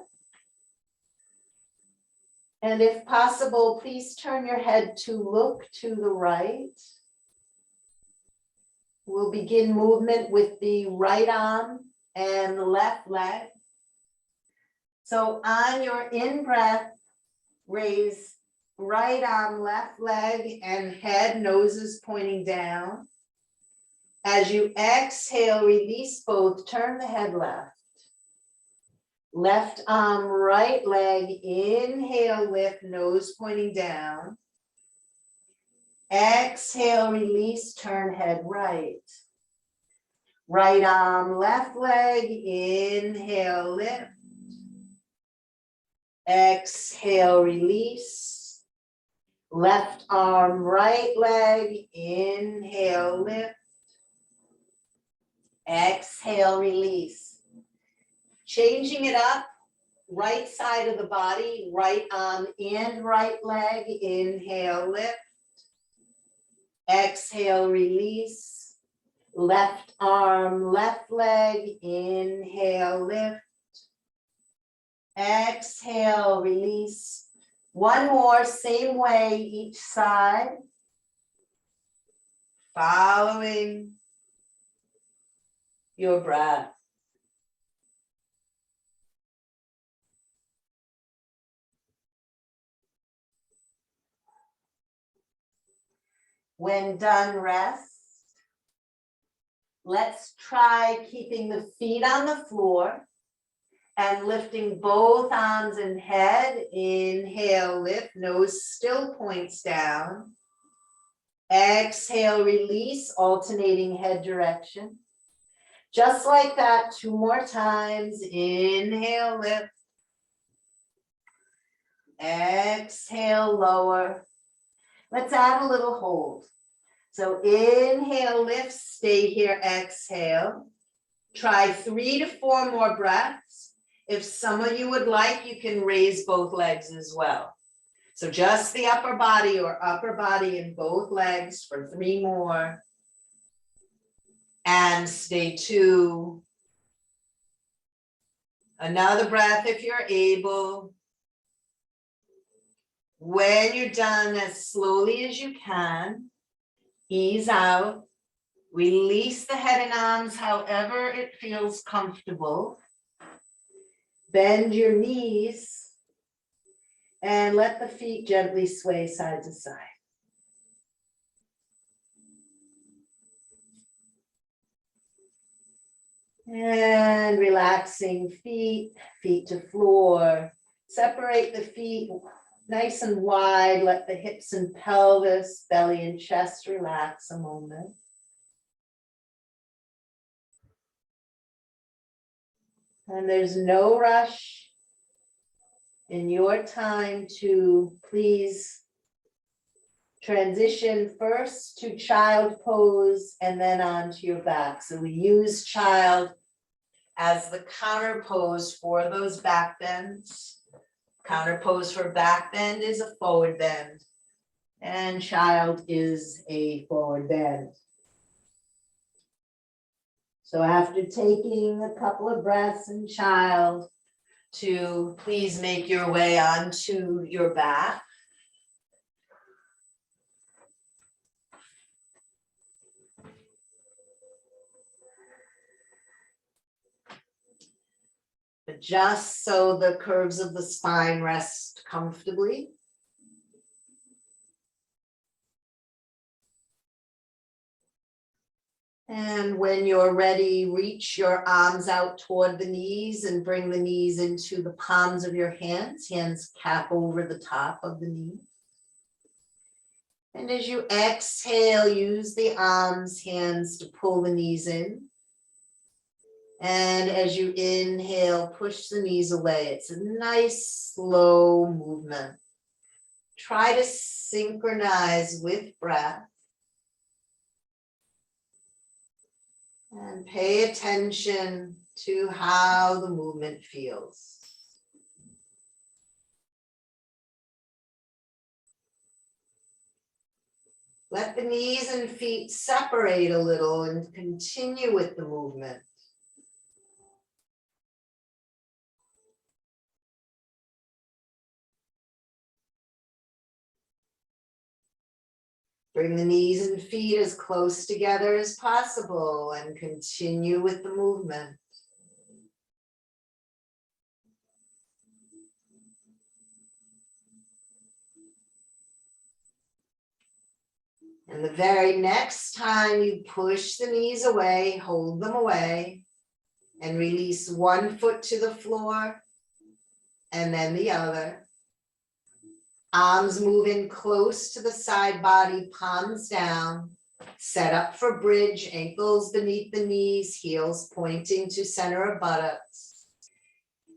And if possible, please turn your head to look to the right. We'll begin movement with the right arm and the left leg. So on your in-breath, raise right arm, left leg, and head, noses pointing down. As you exhale, release both, turn the head left. Left arm, right leg, inhale, lift, nose pointing down. Exhale, release, turn head right. Right arm, left leg, inhale, lift. Exhale, release. Left arm, right leg, inhale, lift. Exhale, release. Changing it up, right side of the body, right arm and right leg, inhale, lift. Exhale, release. Left arm, left leg, inhale, lift. Exhale, release. One more, same way, each side. Following your breath. When done, rest. Let's try keeping the feet on the floor and lifting both arms and head. Inhale, lift, nose still points down. Exhale, release, alternating head direction. Just like that, 2 more times. Inhale, lift. Exhale, lower. Let's add a little hold. So inhale, lift, stay here, exhale. Try 3 to 4 more breaths. If some of you would like, you can raise both legs as well. So just the upper body or upper body and both legs for 3 more. And stay 2. Another breath if you're able. When you're done, as slowly as you can, ease out. Release the head and arms however it feels comfortable. Bend your knees and let the feet gently sway side to side. And relaxing feet, feet to floor. Separate the feet nice and wide. Let the hips and pelvis, belly and chest relax a moment. And there's no rush in your time to please transition first to child pose and then onto your back. So we use child as the counter pose for those back bends. Counter pose for back bend is a forward bend, and child is a forward bend. So after taking a couple of breaths in child, to please make your way onto your back. Adjust so the curves of the spine rest comfortably. And when you're ready, reach your arms out toward the knees and bring the knees into the palms of your hands. Hands cap over the top of the knee. And as you exhale, use the arms, hands to pull the knees in. And as you inhale, push the knees away. It's a nice, slow movement. Try to synchronize with breath. And pay attention to how the movement feels. Let the knees and feet separate a little and continue with the movement. Bring the knees and feet as close together as possible and continue with the movement. And the very next time you push the knees away, hold them away, and release one foot to the floor and then the other. Arms move in close to the side body, palms down. Set up for bridge, ankles beneath the knees, heels pointing to center of buttocks.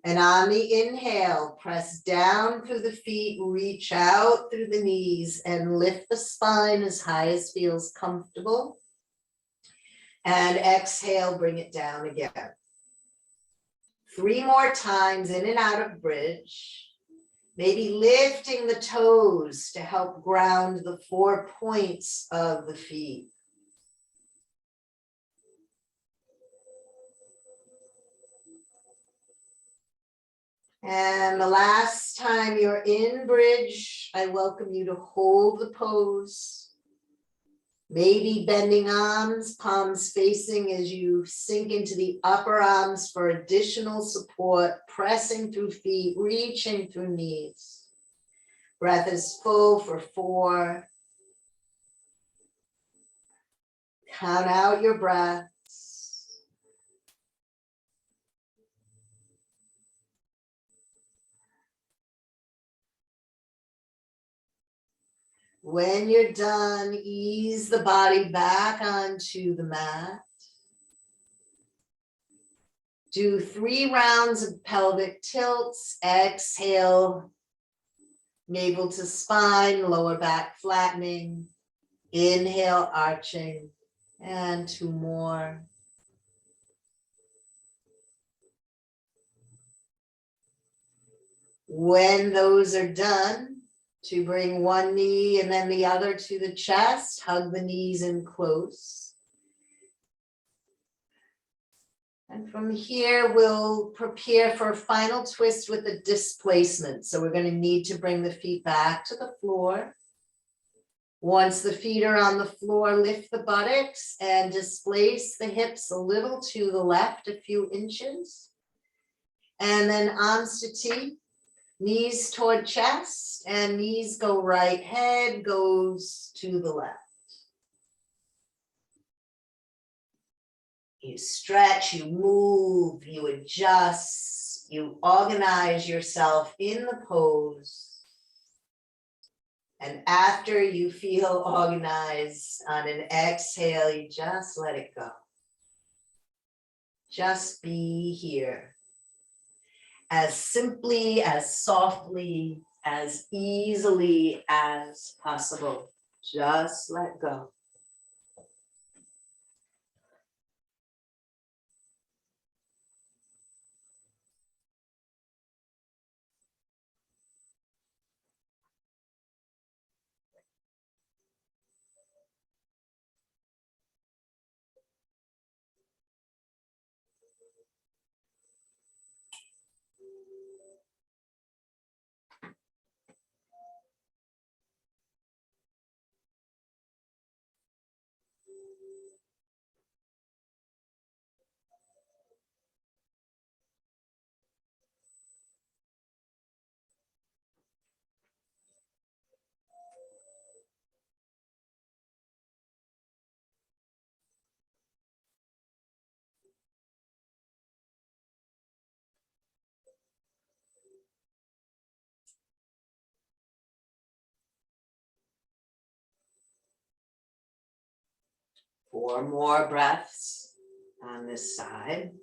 And on the inhale, press down through the feet, reach out through the knees and lift the spine as high as feels comfortable. And exhale, bring it down again. 3 more times in and out of bridge. Maybe lifting the toes to help ground the 4 points of the feet. And the last time you're in bridge, I welcome you to hold the pose. Maybe bending arms, palms facing as you sink into the upper arms for additional support, pressing through feet, reaching through knees. Breath is full for 4. Count out your breaths. When you're done, ease the body back onto the mat. Do 3 rounds of pelvic tilts. Exhale, navel to spine, lower back flattening. Inhale, arching, and 2 more. When those are done, to bring one knee and then the other to the chest, hug the knees in close. And from here, we'll prepare for a final twist with a displacement. So we're going to need to bring the feet back to the floor. Once the feet are on the floor, lift the buttocks and displace the hips a little to the left, a few inches. And then arms to T, knees toward chest, and knees go right, head goes to the left. You stretch, you move, you adjust, you organize yourself in the pose. And after you feel organized on an exhale, you just let it go. Just be here. As simply, as softly, as easily as possible. Just let go. Four more breaths on this side.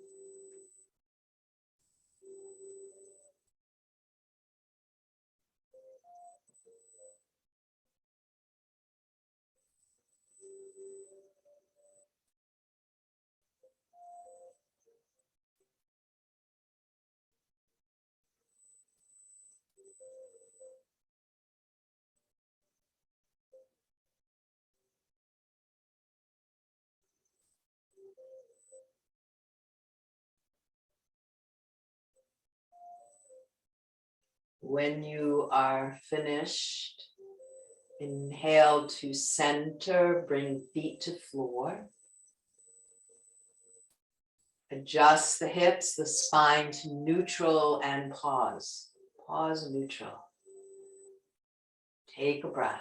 When you are finished, inhale to center, bring feet to floor. Adjust the hips, the spine to neutral and pause. Pause, neutral. Take a breath.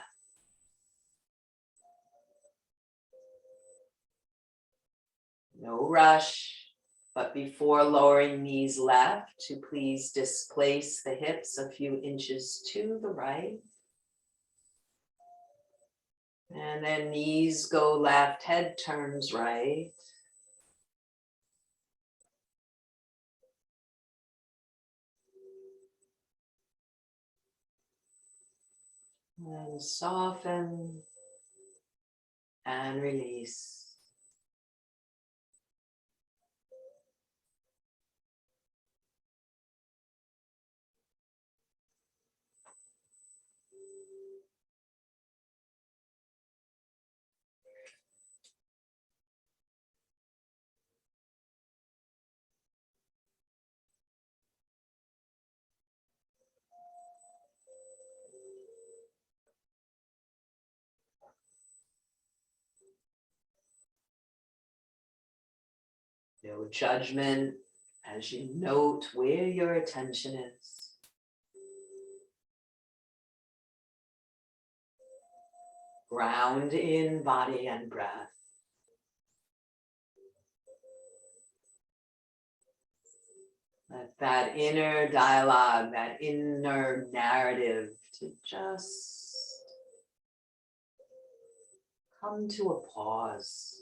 No rush. But before lowering knees left, to please displace the hips a few inches to the right. And then knees go left, head turns right. And soften and release. No judgment as you note where your attention is. Ground in body and breath. Let that inner dialogue, that inner narrative to just come to a pause.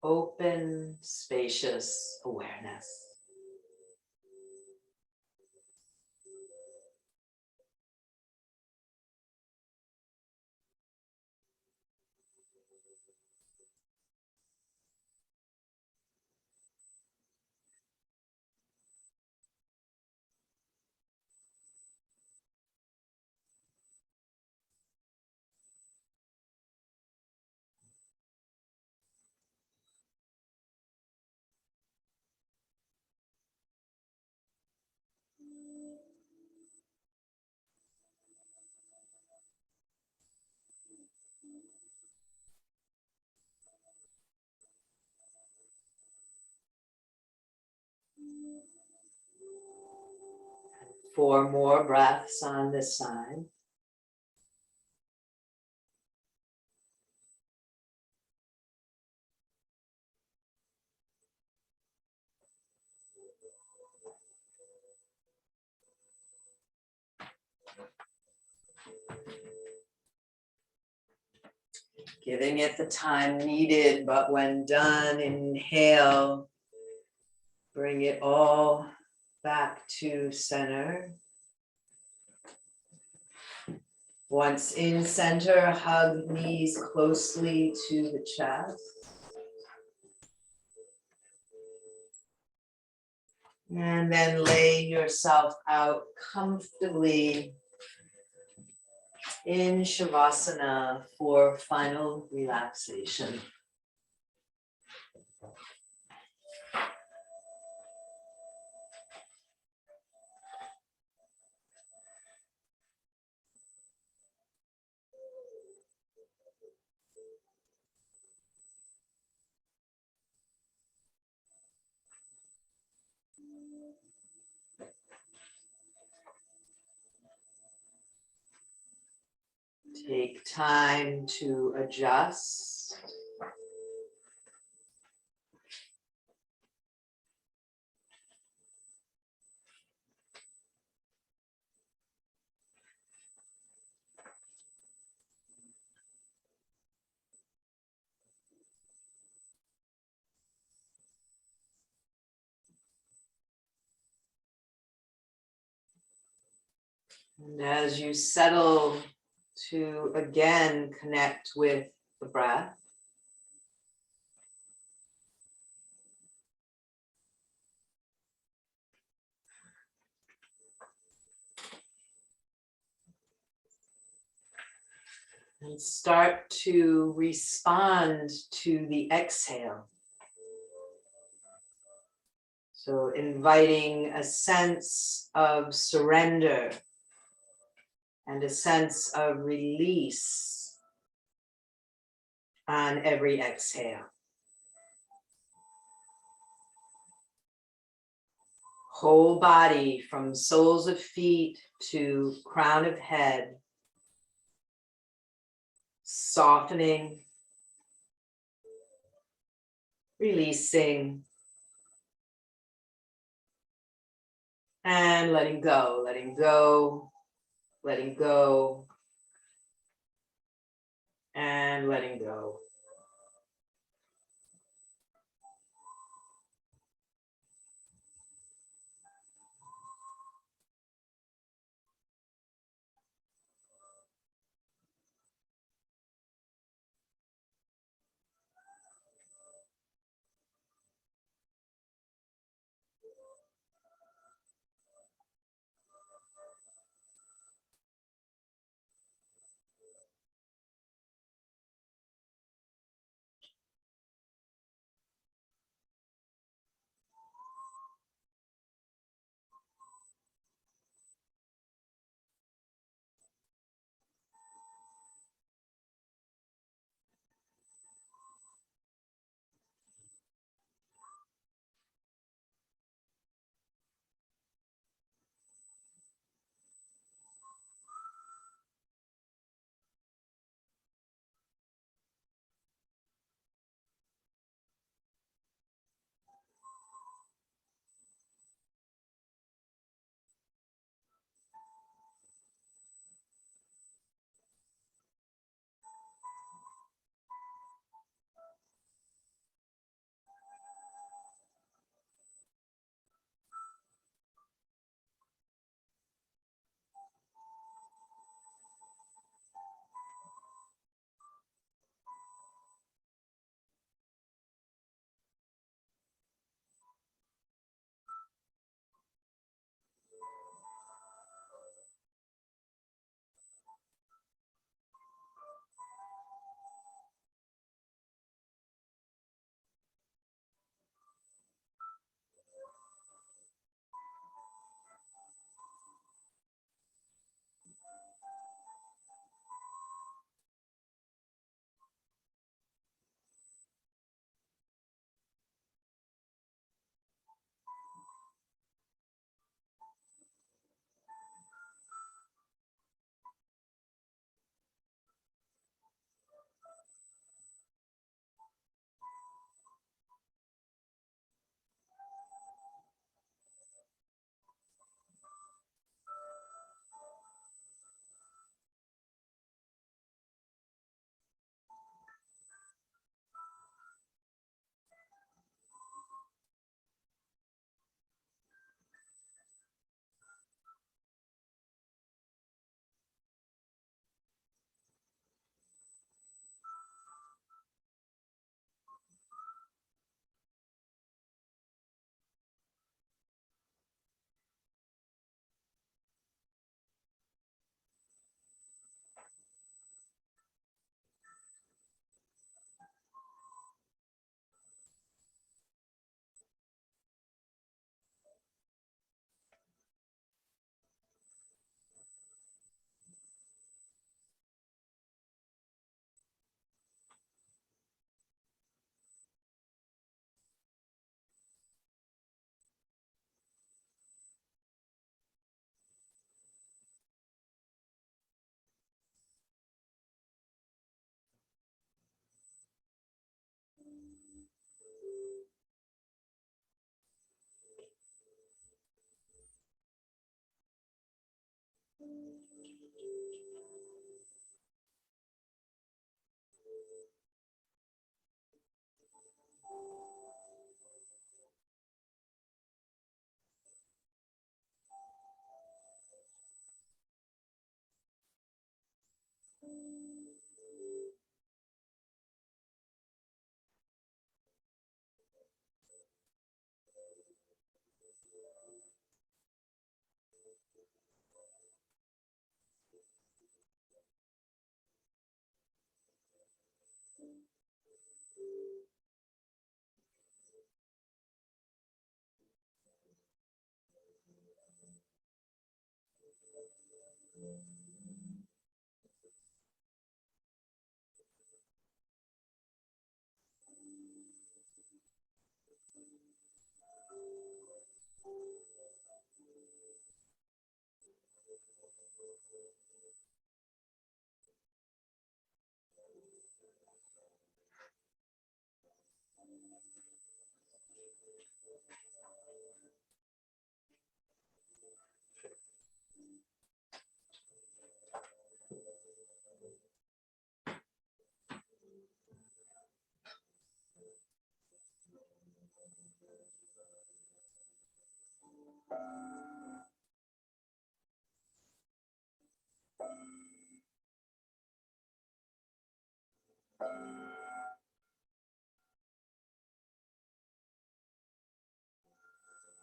Open, spacious awareness. 4 more breaths on this side. Giving it the time needed, but when done, inhale. Bring it all back to center. Once in center, hug knees closely to the chest. And then lay yourself out comfortably in Shavasana for final relaxation. Take time to adjust. And as you settle to again connect with the breath, and start to respond to the exhale. So inviting a sense of surrender and a sense of release on every exhale. Whole body from soles of feet to crown of head, softening, releasing, and letting go, letting go, letting go, and letting go.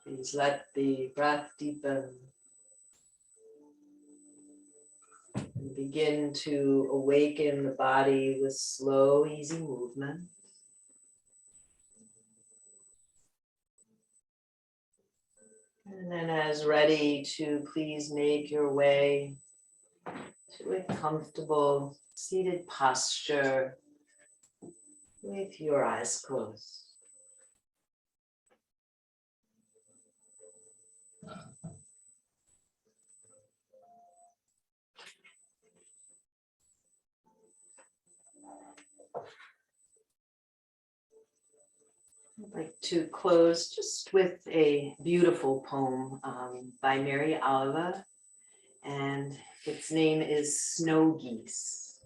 Please let the breath deepen and begin to awaken the body with slow, easy movement. And then as ready to please make your way to a comfortable seated posture with your eyes closed. I'd like to close just with a beautiful poem by Mary Oliver, and its name is Snow Geese.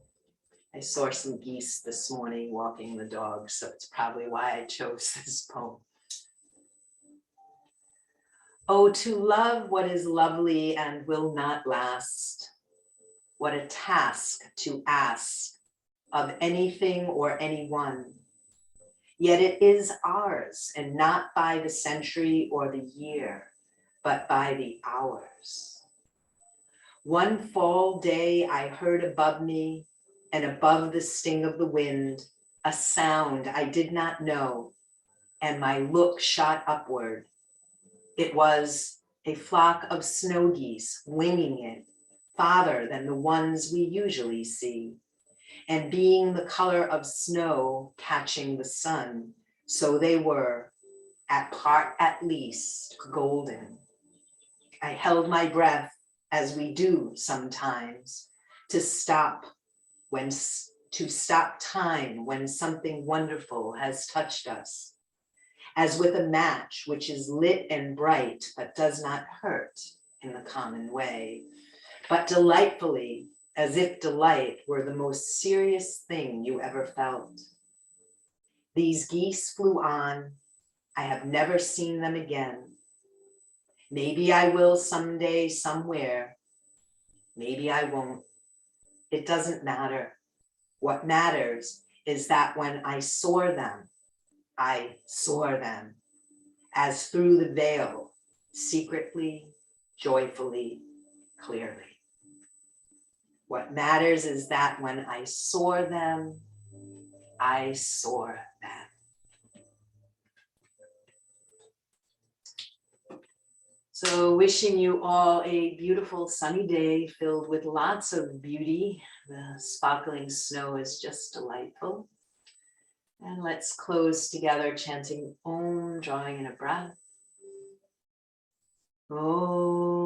I saw some geese this morning walking the dog, so it's probably why I chose this poem. Oh, to love what is lovely and will not last. What a task to ask of anything or anyone. Yet it is ours, and not by the century or the year, but by the hours. One fall day I heard above me, and above the sting of the wind, a sound I did not know, and my look shot upward. It was a flock of snow geese winging it, farther than the ones we usually see, and being the color of snow catching the sun, so they were, at part at least, golden. I held my breath, as we do sometimes, to stop time when something wonderful has touched us, as with a match which is lit and bright but does not hurt in the common way, but delightfully, as if delight were the most serious thing you ever felt. These geese flew on. I have never seen them again. Maybe I will someday, somewhere. Maybe I won't. It doesn't matter. What matters is that when I saw them, as through the veil, secretly, joyfully, clearly. What matters is that when I saw them, I saw them. So wishing you all a beautiful sunny day filled with lots of beauty. The sparkling snow is just delightful. And let's close together chanting Om, drawing in a breath. Om.